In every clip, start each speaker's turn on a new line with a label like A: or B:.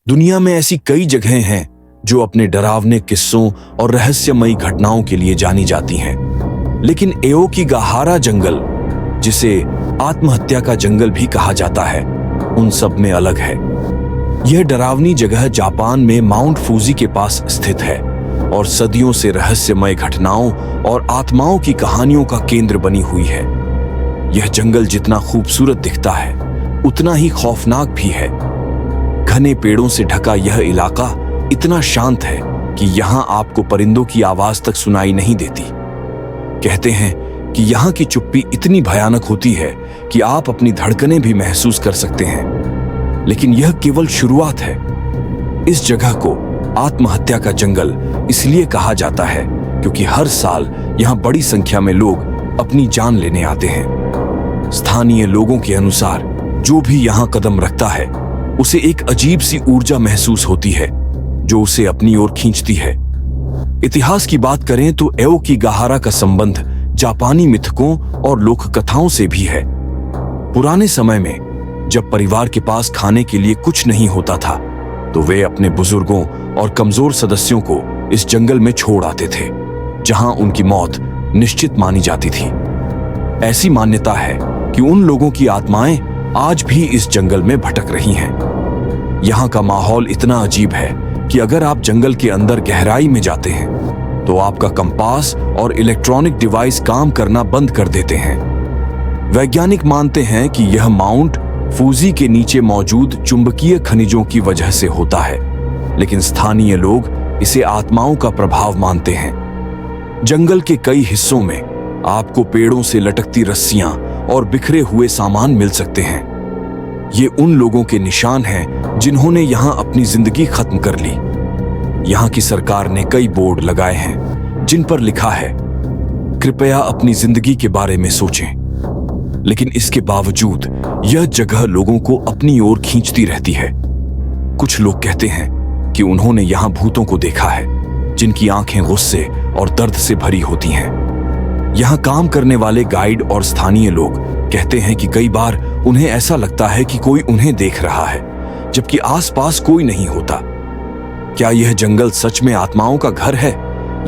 A: दुनिया में ऐसी कई जगहें हैं जो अपने डरावने किस्सों और रहस्यमयी घटनाओं के लिए जानी जाती हैं, लेकिन एओकिगाहारा जंगल, जिसे आत्महत्या का जंगल भी कहा जाता है, उन सब में अलग है। यह डरावनी जगह जापान में माउंट फूजी के पास स्थित है और सदियों से रहस्यमय घटनाओं और आत्माओं की कहानियों का केंद्र बनी हुई है। यह जंगल जितना खूबसूरत दिखता है, उतना ही खौफनाक भी है। घने पेड़ों से ढका यह इलाका इतना शांत है कि यहाँ आपको परिंदों की आवाज तक सुनाई नहीं देती। कहते हैं कि यहाँ की चुप्पी इतनी भयानक होती है कि आप अपनी धड़कनें भी महसूस कर सकते हैं। लेकिन यह केवल शुरुआत है। इस जगह को आत्महत्या का जंगल इसलिए कहा जाता है क्योंकि हर साल यहाँ बड़ी संख्या में लोग अपनी जान लेने आते हैं। स्थानीय लोगों के अनुसार जो भी यहाँ कदम रखता है उसे एक अजीब सी ऊर्जा महसूस होती है जो उसे अपनी ओर खींचती है। इतिहास की बात करें तो एओकिगाहारा का संबंध जापानी मिथकों और लोक कथाओं से भी है। पुराने समय में जब परिवार के पास खाने के लिए कुछ नहीं होता था तो वे अपने बुजुर्गों और कमजोर सदस्यों को इस जंगल में छोड़ आते थे, जहां उनकी मौत निश्चित मानी जाती थी। ऐसी मान्यता है कि उन लोगों की आत्माएं आज भी इस जंगल में भटक रही हैं। यहाँ का माहौल इतना अजीब है कि अगर आप जंगल के अंदर गहराई में जाते हैं तो आपका कंपास और इलेक्ट्रॉनिक डिवाइस काम करना बंद कर देते हैं। वैज्ञानिक मानते हैं कि यह माउंट फूजी के नीचे मौजूद चुंबकीय खनिजों की वजह से होता है, लेकिन स्थानीय लोग इसे आत्माओं का प्रभाव मानते हैं। जंगल के कई हिस्सों में आपको पेड़ों से लटकती रस्सियां और बिखरे हुए सामान मिल सकते हैं। ये उन लोगों के निशान हैं जिन्होंने यहाँ अपनी जिंदगी खत्म कर ली। यहाँ की सरकार ने कई बोर्ड लगाए हैं जिन पर लिखा है, कृपया अपनी जिंदगी के बारे में सोचें। लेकिन इसके बावजूद यह जगह लोगों को अपनी ओर खींचती रहती है। कुछ लोग कहते हैं कि उन्होंने यहाँ भूतों को देखा है जिनकी आंखें गुस्से और दर्द से भरी होती हैं। यहाँ काम करने वाले गाइड और स्थानीय लोग कहते हैं कि कई बार उन्हें ऐसा लगता है कि कोई उन्हें देख रहा है, जबकि आसपास कोई नहीं होता। क्या यह जंगल सच में आत्माओं का घर है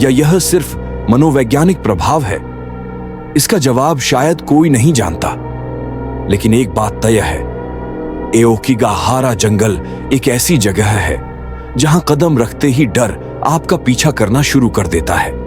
A: या यह सिर्फ मनोवैज्ञानिक प्रभाव है? इसका जवाब शायद कोई नहीं जानता। लेकिन एक बात तय है, एओकिगाहारा जंगल एक ऐसी जगह है जहां कदम रखते ही डर आपका पीछा करना शुरू कर देता है।